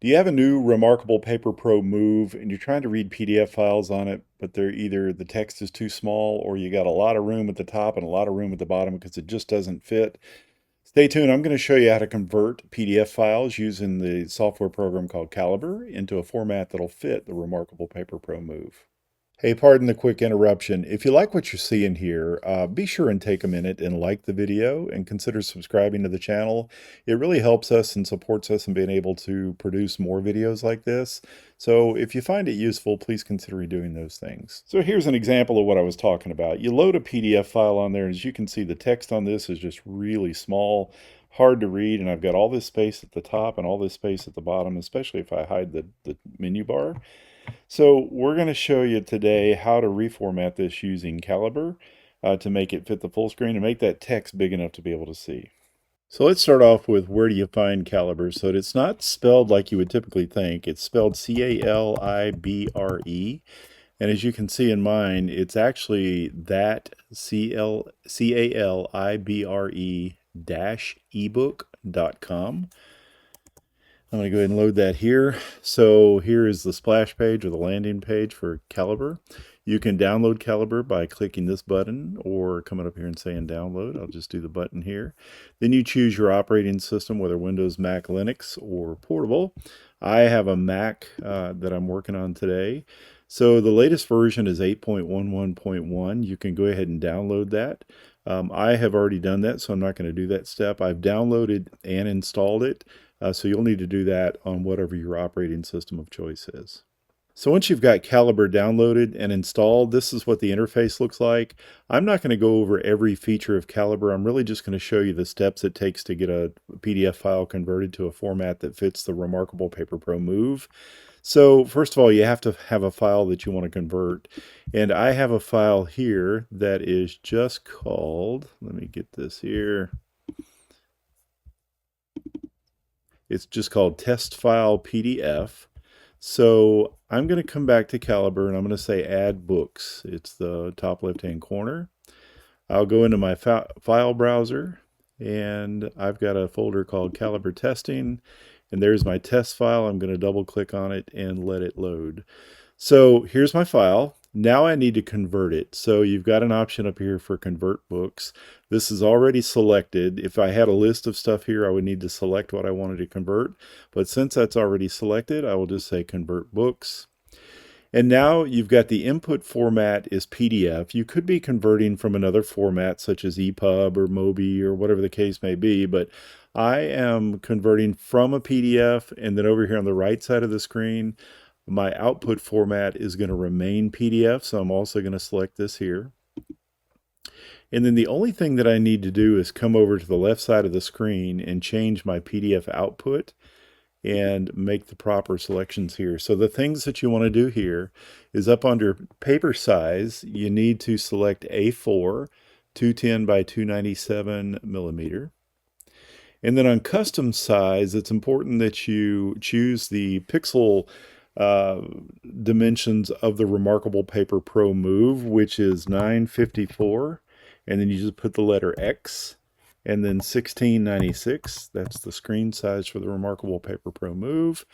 Do you have a new Remarkable Paper Pro Move and you're trying to read PDF files on it, but they're either the text is too small or you got a lot of room at the top and a lot of room at the bottom because it just doesn't fit? Stay tuned. I'm going to show you how to convert PDF files using the software program called Calibre into a format that'll fit the Remarkable Paper Pro Move. Hey, pardon the quick interruption. If you like what you're seeing here, be sure and take a minute and like the video and consider subscribing to the channel. It really helps us and supports us in being able to produce more videos like this. So if you find it useful, please consider doing those things. So here's an example of what I was talking about. You load a PDF file on there, and as you can see, the text on this is just really small, hard to read, and I've got all this space at the top and all this space at the bottom, especially if I hide the menu bar. So we're going to show you today how to reformat this using Calibre to make it fit the full screen and make that text big enough to be able to see. So let's start off with where do you find Calibre. So it's not spelled like you would typically think. It's spelled Calibre. And as you can see in mine, it's actually that Calibre dash ebook.com. I'm going to go ahead and load that here. So here is the splash page or the landing page for Calibre. You can download Calibre by clicking this button or coming up here and saying download. I'll just do the button here. Then you choose your operating system, whether Windows, Mac, Linux, or portable. I have a Mac that I'm working on today. So the latest version is 8.11.1. You can go ahead and download that. I have already done that, so I'm not going to do that step. I've downloaded and installed it. So you'll need to do that on whatever your operating system of choice is. So once you've got Calibre downloaded and installed, this is what the interface looks like. I'm not going to go over every feature of Calibre. I'm really just going to show you the steps it takes to get a PDF file converted to a format that fits the Remarkable Paper Pro Move. So first of all, you have to have a file that you want to convert. And I have a file here that is just called, let me get this here. It's just called test file PDF. So I'm going to come back to Calibre and I'm going to say add books. It's the top left-hand corner. I'll go into my file browser and I've got a folder called Calibre Testing. And there's my test file. I'm going to double click on it and let it load. So here's my file. Now I need to convert it. So you've got an option up here for convert books. This is already selected. If I had a list of stuff here, I would need to select what I wanted to convert. But since that's already selected, I will just say convert books. And now you've got the input format is PDF. You could be converting from another format such as EPUB or MOBI or whatever the case may be, but I am converting from a PDF, and then over here on the right side of the screen, my output format is going to remain PDF, so I'm also going to select this here. And then the only thing that I need to do is come over to the left side of the screen and change my PDF output and make the proper selections here. So the things that you want to do here is up under paper size, you need to select A4, 210 by 297 millimeter. And then on custom size, it's important that you choose the pixel dimensions of the Remarkable Paper Pro Move, which is 954, and then you just put the letter X, and then 1696. That's the screen size for the Remarkable Paper Pro Move.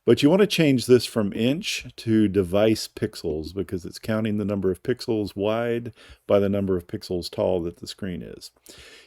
But you want to change this from inch to device pixels because it's counting the number of pixels wide by the number of pixels tall that the screen is.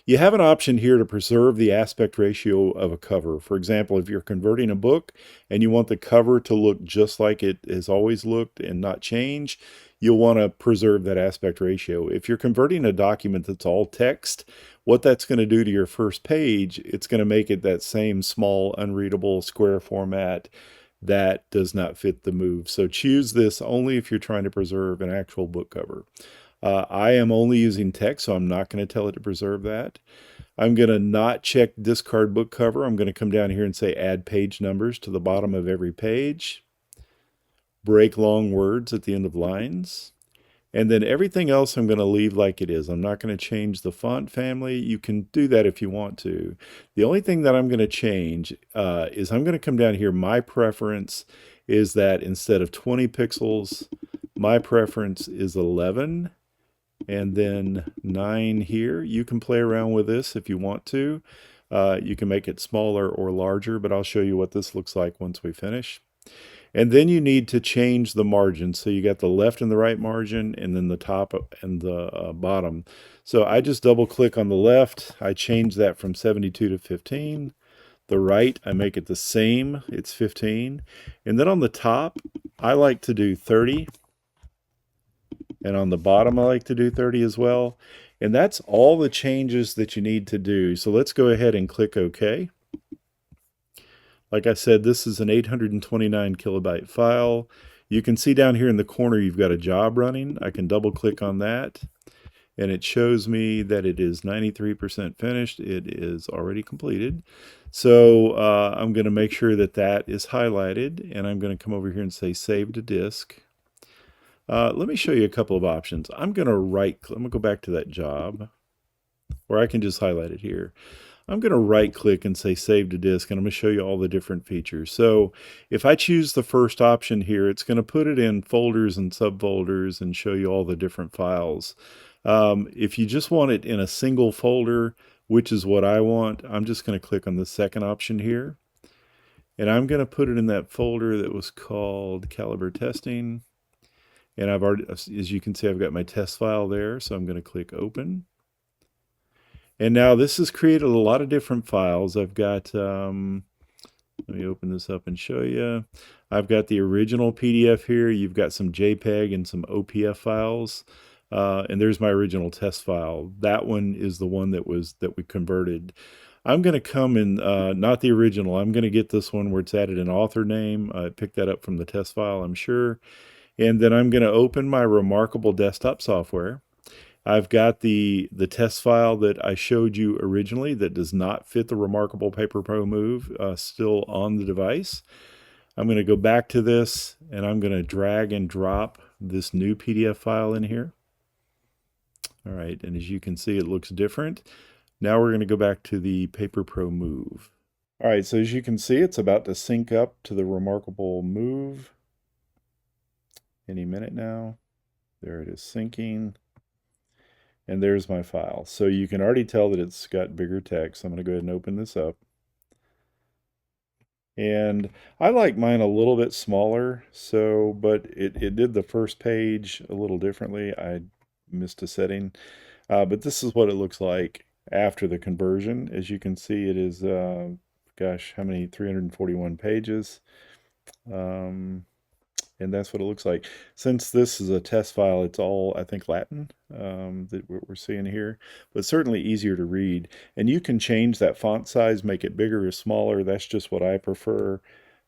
You have an option here to preserve the aspect ratio of a cover. For example, if you're converting a book and you want the cover to look just like it has always looked and not change, you'll want to preserve that aspect ratio. If you're converting a document that's all text, what that's going to do to your first page, it's going to make it that same small, unreadable square format that does not fit the move. So choose this only if you're trying to preserve an actual book cover. I am only using text, so I'm not going to tell it to preserve that. I'm going to not check discard book cover. I'm going to come down here and say add page numbers to the bottom of every page. Break long words at the end of lines. And then everything else I'm going to leave like it is. I'm not going to change the font family. You can do that if you want to. The only thing that I'm going to change is I'm going to come down here. My preference is that instead of 20 pixels, my preference is 11 and then 9 here. You can play around with this if you want to. You can make it smaller or larger, but I'll show you what this looks like once we finish. And then you need to change the margin. So you got the left and the right margin, and then the top and the bottom. So I just double click on the left. I change that from 72 to 15. The right, I make it the same. It's 15. And then on the top, I like to do 30. And on the bottom, I like to do 30 as well. And that's all the changes that you need to do. So let's go ahead and click OK. Like I said, this is an 829 kilobyte file. You can see down here in the corner, you've got a job running. I can double click on that, and it shows me that it is 93% finished. It is already completed. So I'm going to make sure that that is highlighted, and I'm going to come over here and say Save to Disk. Let me show you a couple of options. I'm going to go back to that job, or I can just highlight it here. I'm going to right click and say Save to Disk, and I'm going to show you all the different features. So if I choose the first option here, it's going to put it in folders and subfolders and show you all the different files. If you just want it in a single folder, which is what I want, I'm just going to click on the second option here. And I'm going to put it in that folder that was called Caliber Testing. And I've already, as you can see, I've got my test file there. So I'm going to click Open. And now this has created a lot of different files. I've got, let me open this up and show you. I've got the original PDF here. You've got some JPEG and some OPF files. And there's my original test file. That one is the one that we converted. I'm going to come in, not the original. I'm going to get this one where it's added an author name. I picked that up from the test file, I'm sure. And then I'm going to open my Remarkable desktop software. I've got the test file that I showed you originally that does not fit the Remarkable Paper Pro Move still on the device. I'm going to go back to this, and I'm going to drag and drop this new PDF file in here. All right, and as you can see, it looks different. Now we're going to go back to the Paper Pro Move. All right, so as you can see, it's about to sync up to the Remarkable Move any minute now. There it is syncing. And there's my file. So you can already tell that it's got bigger text. I'm going to go ahead and open this up. And I like mine a little bit smaller, but it did the first page a little differently. I missed a setting. But this is what it looks like after the conversion. As you can see, it is, gosh, how many? 341 pages. And that's what it looks like. Since this is a test file, it's all, I think, Latin that we're seeing here, but certainly easier to read. And you can change that font size, make it bigger or smaller. That's just what I prefer.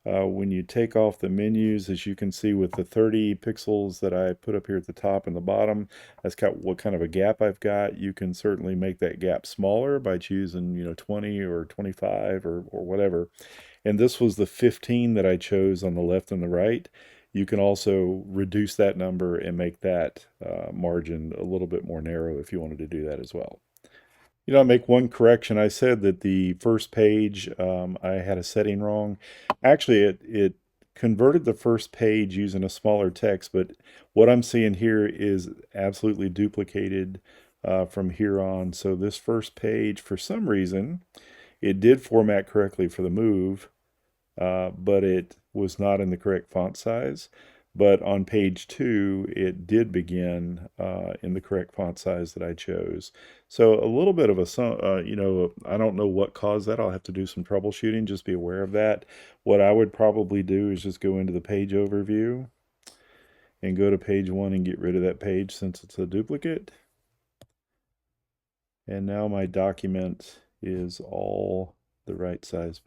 When you take off the menus, as you can see with the 30 pixels that I put up here at the top and the bottom, that's what kind of a gap I've got. You can certainly make that gap smaller by choosing, 20 or 25 or whatever. And this was the 15 that I chose on the left and the right. You can also reduce that number and make that margin a little bit more narrow if you wanted to do that as well. I make one correction. I said that the first page, I had a setting wrong. Actually, it converted the first page using a smaller text, but what I'm seeing here is absolutely duplicated from here on. So this first page, for some reason, it did format correctly for the move, but it was not in the correct font size. But on page 2, it did begin in the correct font size that I chose. So a little bit of I don't know what caused that. I'll have to do some troubleshooting. Just be aware of that. What I would probably do is just go into the page overview and go to page 1 and get rid of that page since it's a duplicate. And now my document is all the right size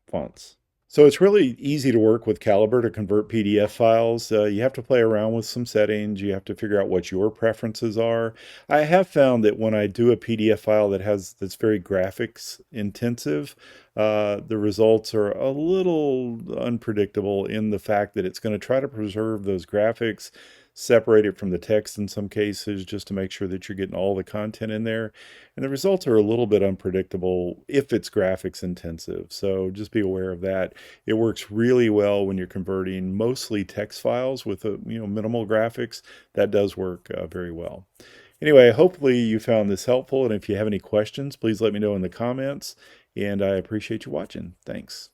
fonts. So it's really easy to work with Caliber to convert PDF files. You have to play around with some settings. You have to figure out what your preferences are. I have found that when I do a PDF file that's very graphics intensive, the results are a little unpredictable in the fact that it's going to try to preserve those graphics, separate it from the text in some cases just to make sure that you're getting all the content in there. And the results are a little bit unpredictable if it's graphics intensive. So just be aware of that. It works really well when you're converting mostly text files with minimal graphics. That does work very well. Anyway, hopefully you found this helpful, and if you have any questions, please let me know in the comments, and I appreciate you watching. Thanks.